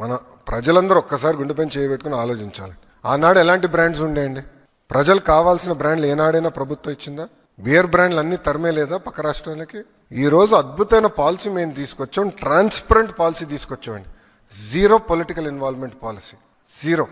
మన ప్రజలందరూ ఒక్కసారి గుండెపైన చేయబెట్టుకుని ఆలోచించాలి. ఆనాడు ఎలాంటి బ్రాండ్స్ ఉండేయండి? ప్రజలు కావాల్సిన బ్రాండ్లు ఏనాడైనా ప్రభుత్వం ఇచ్చిందా? బియర్ బ్రాండ్లు అన్నీ తరిమే లేదా పక్క రాష్ట్రాలకి? ఈరోజు అద్భుతమైన పాలసీ మేము తీసుకొచ్చాం, ట్రాన్స్పరెంట్ పాలసీ తీసుకొచ్చామండి. Zero political involvement policy, zero.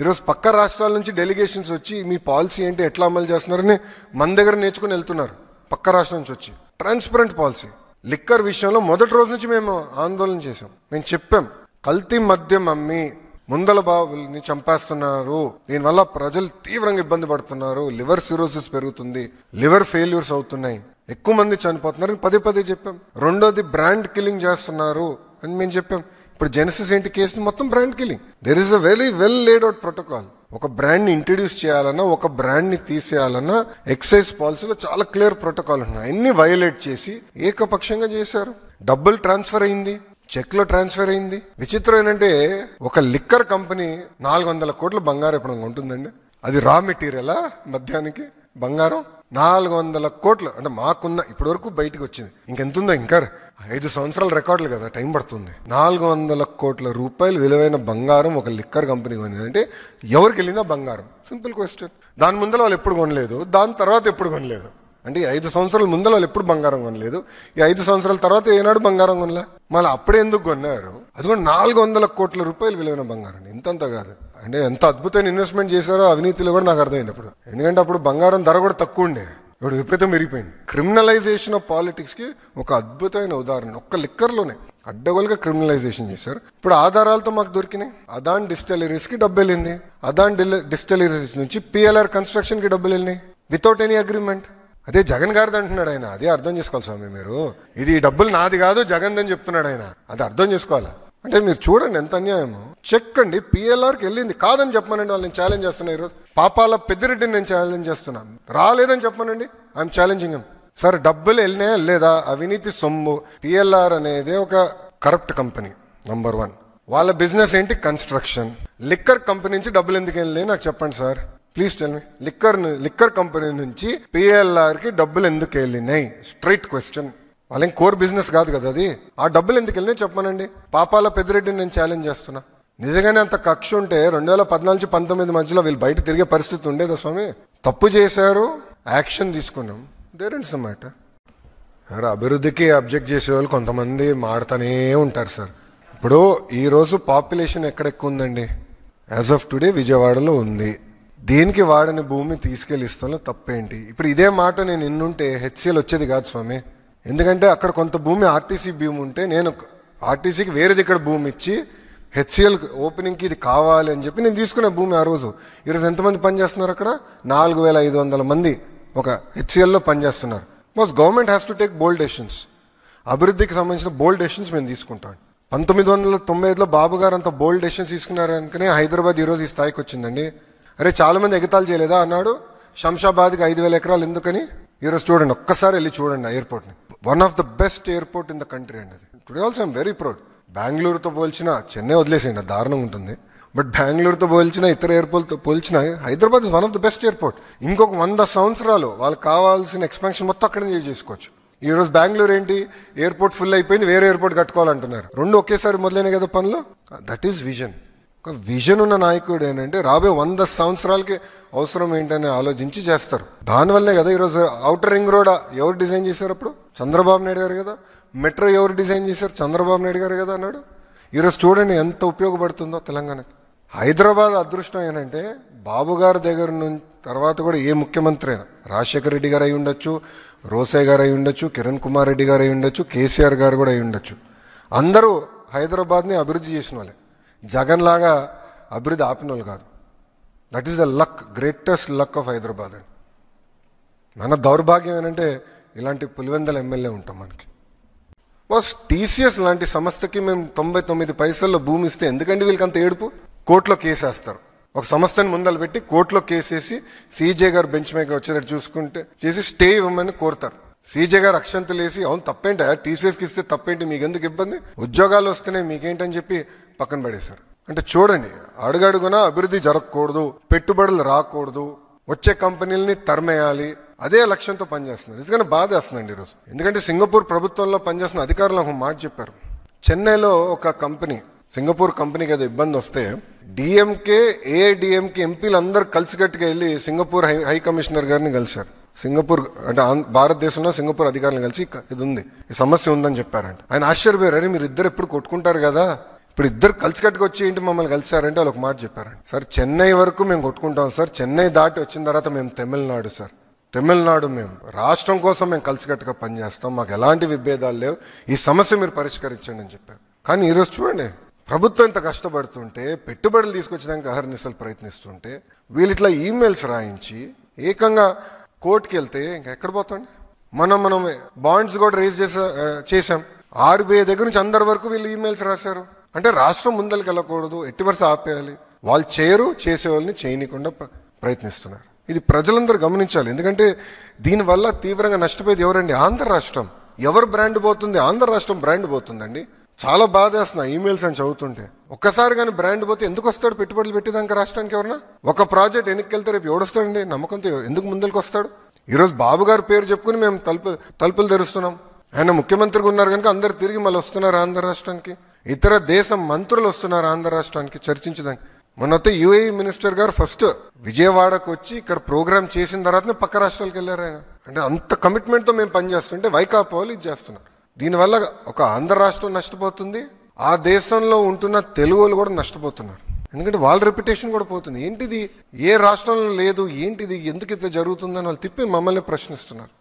ఈరోజు పక్క రాష్ట్రాల నుంచి డెలిగేషన్స్ వచ్చి మీ పాలసీ ఏంటి, ఎట్లా అమలు చేస్తున్నారని మన దగ్గర నేర్చుకుని వెళ్తున్నారు పక్క రాష్ట్రం నుంచి వచ్చి. Transparent policy. లిక్కర్ విషయంలో మొదటి రోజు నుంచి మేము ఆందోళన చేసాం. మేము చెప్పాం, కల్తీ మద్యం అమ్మి ముందల బాబుల్ని చంపేస్తున్నారు, దీనివల్ల ప్రజలు తీవ్రంగా ఇబ్బంది పడుతున్నారు, లివర్ సిరోసిస్ పెరుగుతుంది, లివర్ ఫెయిల్యూర్స్ అవుతున్నాయి, ఎక్కువ మంది చనిపోతున్నారు పదే పదే చెప్పాం. రెండోది బ్రాండ్ కిల్లింగ్ చేస్తున్నారు అని మేము చెప్పాం. ఇప్పుడు జెనసిస్ ఏంటి కేసు మొత్తం brand killing. There is a very well laid out protocol. ఒక బ్రాండ్ ని ఇంట్రడ్యూస్ చేయాలన్నా, ఒక బ్రాండ్ ని తీసేయాలన్నా ఎక్సైజ్ పాలసీలో చాలా క్లియర్ ప్రోటోకాల్ ఉన్నాయి. అన్ని వైలేట్ చేసి ఏకపక్షంగా చేశారు. డబ్బులు ట్రాన్స్ఫర్ అయింది, చెక్ లో ట్రాన్స్ఫర్ అయింది. విచిత్రం ఏంటంటే ఒక లిక్కర్ కంపెనీ 400 కోట్ల బంగారం ఎప్పుడు ఉంటుందండి. అది రా మెటీరియలా మద్యానికి బంగారం 400 కోట్లు అంటే మాకున్న ఇప్పటి వరకు బయటకు వచ్చింది. ఇంకెంతుందో ఇంకా 5 సంవత్సరాల రికార్డులు కదా, టైం పడుతుంది. 400 కోట్ల రూపాయలు విలువైన బంగారం ఒక లిక్కర్ కంపెనీ కొనింది అంటే ఎవరికి వెళ్ళిందా బంగారం? Simple question. దాని ముందర వాళ్ళు ఎప్పుడు కొనలేదు, దాని తర్వాత ఎప్పుడు కొనలేదు. అంటే 5 సంవత్సరాల ముందర వాళ్ళు ఎప్పుడు బంగారం కొనలేదు, ఈ 5 సంవత్సరాల తర్వాత ఏనాడు బంగారం కొనలే. మళ్ళీ అప్పుడే ఎందుకు కొన్నారు? అది కూడా 400 కోట్ల రూపాయలు విలువైన బంగారం. ఇంతంత కాదు అంటే ఎంత అద్భుతమైన ఇన్వెస్ట్మెంట్ చేశారో అవినీతిలో కూడా నాకు అర్థమైంది అప్పుడు. ఎందుకంటే అప్పుడు బంగారం ధర కూడా తక్కువ ఉండే, ఇప్పుడు విపరీతం పెరిగిపోయింది. క్రిమినలైజేషన్ ఆఫ్ పాలిటిక్స్ కి ఒక అద్భుతమైన ఉదాహరణ ఒక్క లిక్కర్లోనే అడ్డగోలుగా క్రిమినలైజేషన్ చేశారు. ఇప్పుడు ఆధారాలతో మాకు దొరికినాయి. అదాన్ డిస్టిలరీస్ కి డబ్బు వెళ్ళింది, అదాన్ డిస్టిలరీస్ నుంచి పిఎల్ఆర్ కన్స్ట్రక్షన్ కి డబ్బులు వెళ్ళినాయి వితౌట్ ఎనీ అగ్రిమెంట్. అదే జగన్ గారిది అంటున్నాడు ఆయన. అదే అర్థం చేసుకోవాలి స్వామి మీరు. ఇది డబ్బులు నాది కాదు జగన్ అని చెప్తున్నాడు ఆయన. అది అర్థం చేసుకోవాలా? అంటే మీరు చూడండి ఎంత అన్యాయమో. చెక్ అండి పిఎల్ఆర్కి వెళ్ళింది, కాదని చెప్పమనండి. వాళ్ళు నేను ఛాలెంజ్ చేస్తున్నా ఈరోజు. పాపాల పెద్దిరెడ్డిని నేను ఛాలెంజ్ చేస్తున్నాను, రాలేదని చెప్పమనండి. I'm challenging him. సార్ డబ్బులు వెళ్ళినాయా లేదా? అవినీతి సొమ్ము. పిఎల్ఆర్ అనేది ఒక కరప్ట్ కంపెనీ నంబర్ 1. వాళ్ళ బిజినెస్ ఏంటి? కన్స్ట్రక్షన్. లిక్కర్ కంపెనీ నుంచి డబ్బులు ఎందుకు వెళ్ళినాయి నాకు చెప్పండి sir, please tell me. Liquor company నుంచి పిఎల్ఆర్ కి డబ్బులు ఎందుకు వెళ్ళినాయి? Straight question. వాళ్ళేం కోర్ బిజినెస్ కాదు కదా అది. ఆ డబ్బులు ఎందుకు వెళ్ళినాయి చెప్పమనండి. పాపాల పెద్దిరెడ్డిని నేను ఛాలెంజ్ చేస్తున్నా. నిజంగానే అంత కక్ష ఉంటే 2014 నుంచి 19 మధ్యలో వీళ్ళు బయట తిరిగే పరిస్థితి ఉండేదా స్వామి? తప్పు చేశారు, యాక్షన్ తీసుకున్నాం. There is the matter. అభివృద్ధికి అబ్జెక్ట్ చేసే వాళ్ళు కొంతమంది మాడుతూనే ఉంటారు సార్. ఇప్పుడు ఈరోజు పాపులేషన్ ఎక్కడ ఎక్కువ ఉందండి? యాజ్ ఆఫ్ టుడే విజయవాడలో ఉంది. దేనికి వాడని భూమి తీసుకెళ్లి ఇస్తాలో తప్పేంటి? ఇప్పుడు ఇదే మాట నేను ఇన్నుంటే హెచ్సిఎల్ వచ్చేది కాదు స్వామి. ఎందుకంటే అక్కడ కొంత భూమి ఆర్టీసీ భూమి ఉంటే నేను ఆర్టీసీకి వేరేది ఇక్కడ భూమి ఇచ్చి హెచ్సిఎల్ ఓపెనింగ్కి ఇది కావాలి అని చెప్పి నేను తీసుకునే భూమి ఆ రోజు. ఈరోజు ఎంతమంది పనిచేస్తున్నారు అక్కడ? 4500 మంది ఒక హెచ్సిఎల్లో పనిచేస్తున్నారు. Because government has to take bold decisions. అభివృద్ధికి సంబంధించిన బోల్డ్ డెసిషన్స్ మేము తీసుకుంటాం. 1995లో బాబు గారు అంత బోల్డ్ డెసిషన్స్ తీసుకున్నారు అనుకునే హైదరాబాద్ ఈరోజు ఈ స్థాయికి వచ్చిందండి. అరే చాలా మంది ఎగతాలు చేయలేదా అన్నాడు. శంషాబాద్కి 5000 ఎకరాలు ఎందుకని? ఈరోజు చూడండి, ఒక్కసారి వెళ్ళి చూడండి ఆ ఎయిర్పోర్ట్ని. One of the best airport in the country అండి అది. Today also I'm very proud. బెంగళూరుతో పోల్చిన చెన్నై వదిలేసేయండి, దారుణంగా ఉంటుంది. బట్ బెంగళూరుతో పోల్చిన ఇతర ఎయిర్పోర్ట్తో పోల్చిన Hyderabad is one of the best airport. ఇంకొక 100 సంవత్సరాలు వాళ్ళకి కావాల్సిన ఎక్స్పాన్షన్ మొత్తం అక్కడే చేసుకోవచ్చు. ఈరోజు బెంగళూరు ఏంటి, ఎయిర్పోర్ట్ ఫుల్ అయిపోయింది, వేరే ఎయిర్పోర్ట్ కట్టుకోవాలంటున్నారు. రెండు ఒకేసారి మొదలైన కదా పనులు. That is vision. ఒక విజన్ ఉన్న నాయకుడు ఏంటంటే రాబోయే 100 సంవత్సరాలకి అవసరం ఏంటని ఆలోచించి చేస్తారు. దానివల్లే కదా ఈరోజు ఔటర్ రింగ్ రోడ్ ఎవరు డిజైన్ చేశారు? అప్పుడు చంద్రబాబు నాయుడు గారు కదా. మెట్రో ఎవరు డిజైన్ చేశారు? చంద్రబాబు నాయుడు గారు కదా అన్నాడు. ఈరోజు చూడండి ఎంత ఉపయోగపడుతుందో తెలంగాణకి. హైదరాబాద్ అదృష్టం ఏంటంటే బాబు గారి దగ్గర నుంచి తర్వాత కూడా ఏ ముఖ్యమంత్రి అయినా, రాజశేఖర రెడ్డి గారు అయి ఉండొచ్చు, రోసయ్య గారు అయి ఉండొచ్చు, కిరణ్ కుమార్ రెడ్డి గారు అయి ఉండొచ్చు, కేసీఆర్ గారు కూడా అయి ఉండొచ్చు. అందరూ హైదరాబాద్ని అభివృద్ధి చేసిన వాళ్ళే. జగన్ లాగా అభివృద్ధి ఆపిన వాళ్ళు కాదు. That is the luck, greatest luck of Hyderabad అండి. మన దౌర్భాగ్యం ఏంటంటే ఇలాంటి పులివెందల ఎమ్మెల్యే ఉంటాం మనకి. బాస్ టీసీఎస్ లాంటి సంస్థకి మేము 99 పైసల్లో భూమి ఇస్తే ఎందుకంటే వీళ్ళకి అంత ఏడుపు? కోర్టులో కేసేస్తారు. ఒక సంస్థని ముందలు పెట్టి కోర్టులో కేసేసి సీజే గారు బెంచ్ మీద వచ్చేటట్టు చూసుకుంటే చేసి స్టే ఇవ్వమని కోరుతారు. సీజే గారు అక్షంతలు వేసి అవును తప్పేంటి, టీసీఎస్కి ఇస్తే తప్పేంటి, మీకెందుకు ఇబ్బంది, ఉద్యోగాలు వస్తున్నాయి మీకేంటని చెప్పి పక్కన పడేశారు. అంటే చూడండి, అడుగడుగునా అభివృద్ధి జరగకూడదు, పెట్టుబడులు రాకూడదు, వచ్చే కంపెనీలని తరిమేయాలి, అదే లక్ష్యంతో పనిచేస్తున్నారు. నిజంగానే బాధ వేస్తుందండి ఈరోజు. ఎందుకంటే సింగపూర్ ప్రభుత్వంలో పనిచేస్తున్న అధికారులు ఒక మాట చెప్పారు. చెన్నైలో ఒక కంపెనీ సింగపూర్ కంపెనీకి ఏదో ఇబ్బంది వస్తే డిఎంకే ఏఐడిఎంకే ఎంపీలు అందరూ కలిసికట్టుగా వెళ్ళి సింగపూర్ హై కమిషనర్ గారిని కలిశారు. సింగపూర్ అంటే భారతదేశంలో సింగపూర్ అధికారులను కలిసి ఇది ఉంది, ఈ సమస్య ఉందని చెప్పారంట. ఆయన ఆశ్చర్యపోయారు, అరే మీరు ఇద్దరు ఎప్పుడు కొట్టుకుంటారు కదా, ఇప్పుడు ఇద్దరు కలిసికట్టుగా వచ్చి ఏంటి మమ్మల్ని కలిసారంటే వాళ్ళు ఒక మాట చెప్పారండి, సార్ చెన్నై వరకు మేము కొట్టుకుంటాం సార్, చెన్నై దాటి వచ్చిన తర్వాత మేము తమిళనాడు సార్, తమిళనాడు మేము రాష్ట్రం కోసం మేము కలిసికట్టుగా పనిచేస్తాం, మాకు ఎలాంటి విభేదాలు లేవు, ఈ సమస్య మీరు పరిష్కరించండి అని చెప్పారు. కానీ ఈరోజు చూడండి, ప్రభుత్వం ఇంత కష్టపడుతుంటే, పెట్టుబడులు తీసుకొచ్చడానికి అహర్నిశలు ప్రయత్నిస్తుంటే, వీళ్ళు ఇట్లా ఈమెయిల్స్ రాయించి ఏకంగా కోర్టుకి వెళ్తే ఇంకా ఎక్కడ పోతాండి. మనం బాండ్స్ కూడా రేజ్ చేసాం. ఆర్బీఐ దగ్గర నుంచి అందరి వరకు వీళ్ళు ఈమెయిల్స్ రాశారు. అంటే రాష్ట్రం ముందరికి వెళ్ళకూడదు, ఎట్టి వరుస ఆపేయాలి, వాళ్ళు చేయరు, చేసే వాళ్ళని చేయనీయకుండా ప్రయత్నిస్తున్నారు. ఇది ప్రజలందరూ గమనించాలి. ఎందుకంటే దీనివల్ల తీవ్రంగా నష్టపోయేది ఎవరండి? ఆంధ్ర రాష్ట్రం. ఎవరు బ్రాండ్ పోతుంది? ఆంధ్ర రాష్ట్రం బ్రాండ్ పోతుందండి. చాలా బాధ వేస్తున్నా ఈమెయిల్స్ అని చదువుతుంటే. ఒక్కసారి కానీ బ్రాండ్ పోతే ఎందుకు వస్తాడు పెట్టుబడులు పెట్టేదాకా రాష్ట్రానికి? ఎవరన్నా ఒక ప్రాజెక్ట్ వెనక్కి రేపు ఎవడొస్తాడండి? నమ్మకంతో ఎందుకు ముందరికి వస్తాడు? ఈరోజు బాబు గారి పేరు చెప్పుకుని మేము తలుపులు తెరుస్తున్నాం. ఆయన ముఖ్యమంత్రిగా ఉన్నారు కనుక అందరు తిరిగి మళ్ళీ వస్తున్నారు ఆంధ్ర రాష్ట్రానికి. ఇతర దేశ మంత్రులు వస్తున్నారు ఆంధ్ర రాష్ట్రానికి చర్చించడానికి. మొన్నైతే యుఏఈ మినిస్టర్ గారు ఫస్ట్ విజయవాడకు వచ్చి ఇక్కడ ప్రోగ్రామ్ చేసిన తర్వాతనే పక్క రాష్ట్రాలకు వెళ్ళారు ఆయన. అంటే అంత కమిట్మెంట్తో మేము పనిచేస్తుంటే వైకాపా వాళ్ళు ఇది చేస్తున్నారు. దీనివల్ల ఒక ఆంధ్ర రాష్ట్రం నష్టపోతుంది, ఆ దేశంలో ఉంటున్న తెలుగులు కూడా నష్టపోతున్నారు. ఎందుకంటే వాళ్ళ రెప్యుటేషన్ కూడా పోతుంది. ఏంటిది ఏ రాష్ట్రంలో లేదు, ఏంటిది ఎందుకు ఇట్లా జరుగుతుందని వాళ్ళు తిప్పి మమ్మల్ని ప్రశ్నిస్తున్నారు.